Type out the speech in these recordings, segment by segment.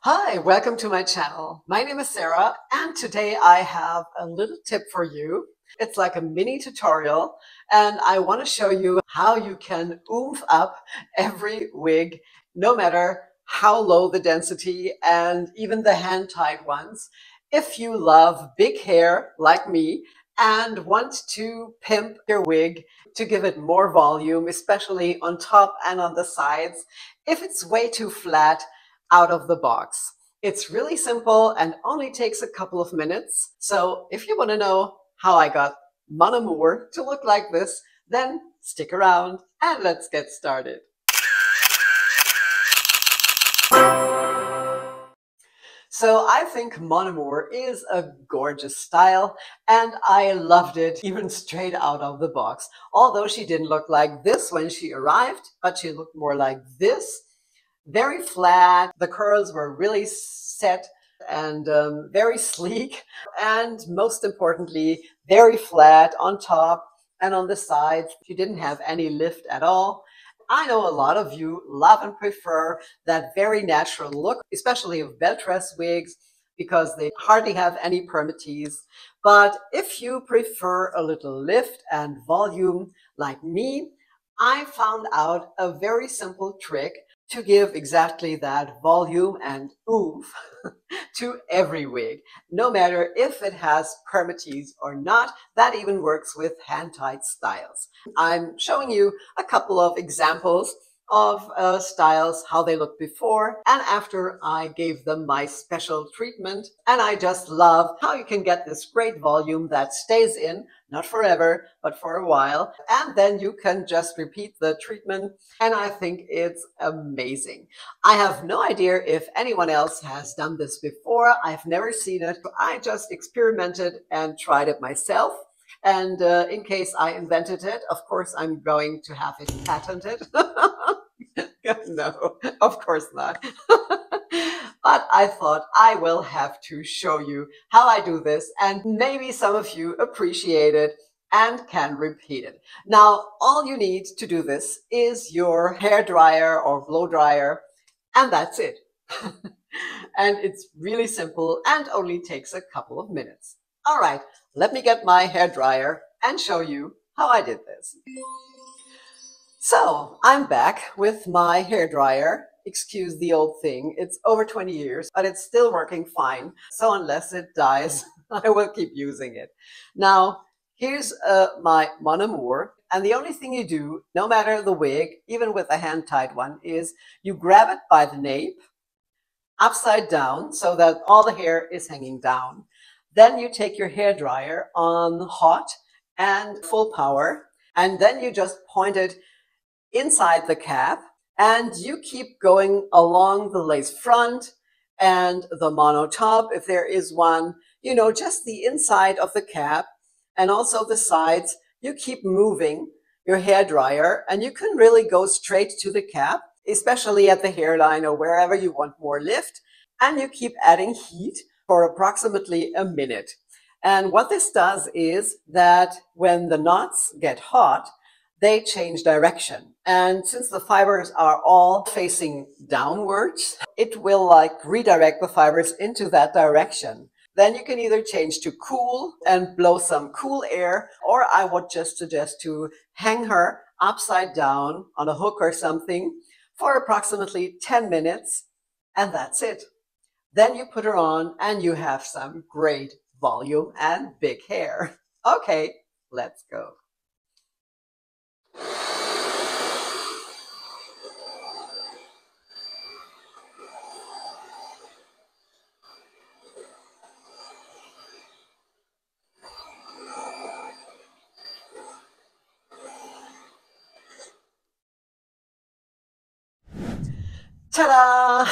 Hi, welcome to my channel. My name is Sarah, and today I have a little tip for you. It's like a mini tutorial, and I want to show you how you can oomph up every wig, no matter how low the density and even the hand-tied ones. If you love big hair like me and want to pimp your wig to give it more volume, especially on top and on the sides, if it's way too flat, out of the box. It's really simple and only takes a couple of minutes. So if you want to know how I got Mon Amour to look like this, then stick around and let's get started. So I think Mon Amour is a gorgeous style, and I loved it even straight out of the box. Although she didn't look like this when she arrived, but she looked more like this. Very flat. The curls were really set and very sleek. And most importantly, very flat on top and on the sides. She didn't have any lift at all. I know a lot of you love and prefer that very natural look, especially of Belle Tress wigs, because they hardly have any permatease. But if you prefer a little lift and volume like me, I found out a very simple trick to give exactly that volume and oomph to every wig, no matter if it has permatease or not. That even works with hand-tied styles. I'm showing you a couple of examples of styles, how they looked before and after I gave them my special treatment. And I just love how you can get this great volume that stays in, not forever, but for a while. And then you can just repeat the treatment. And I think it's amazing. I have no idea if anyone else has done this before. I've never seen it. I just experimented and tried it myself. And in case I invented it, of course, I'm going to have it patented. No, of course not. But I thought I will have to show you how I do this, and maybe some of you appreciate it and can repeat it. Now, all you need to do this is your hair dryer or blow dryer, and that's it. And it's really simple and only takes a couple of minutes. All right, let me get my hair dryer and show you how I did this. So I'm back with my hair dryer. Excuse the old thing. It's over 20 years, but it's still working fine. So unless it dies, I will keep using it. Now, here's my Mon Amour. And the only thing you do, no matter the wig, even with a hand-tied one, is you grab it by the nape, upside down, so that all the hair is hanging down. Then you take your hair dryer on hot and full power, and then you just point it inside the cap, and you keep going along the lace front and the mono top, if there is one, you know, just the inside of the cap and also the sides. You keep moving your hair dryer, and you can really go straight to the cap, especially at the hairline or wherever you want more lift. And you keep adding heat for approximately a minute. And what this does is that when the knots get hot, they change direction. And since the fibers are all facing downwards, it will like redirect the fibers into that direction. Then you can either change to cool and blow some cool air, or I would just suggest to hang her upside down on a hook or something for approximately 10 minutes, and that's it. Then you put her on and you have some great volume and big hair. Okay, let's go. Ta-da!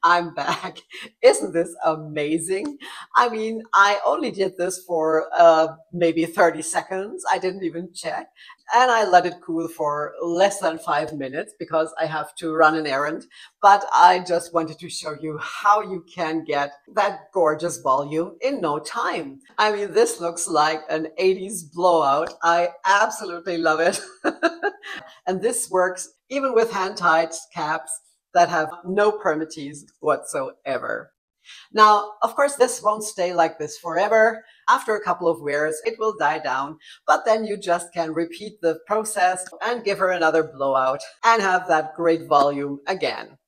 I'm back. Isn't this amazing? I mean, I only did this for maybe 30 seconds. I didn't even check. And I let it cool for less than 5 minutes because I have to run an errand. But I just wanted to show you how you can get that gorgeous volume in no time. I mean, this looks like an 80s blowout. I absolutely love it. And this works even with hand-tied caps that have no permatease whatsoever. Now, of course, this won't stay like this forever. After a couple of wears, it will die down, but then you just can repeat the process and give her another blowout and have that great volume again.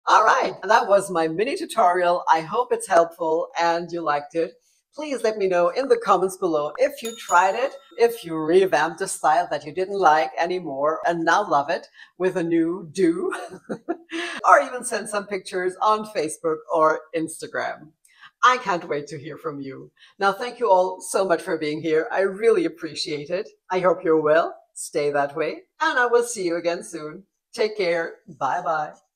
All right, that was my mini tutorial. I hope it's helpful and you liked it. Please let me know in the comments below if you tried it, if you revamped a style that you didn't like anymore and now love it with a new do, or even send some pictures on Facebook or Instagram. I can't wait to hear from you. Now, thank you all so much for being here. I really appreciate it. I hope you're well. Stay that way, and I will see you again soon. Take care. Bye-bye.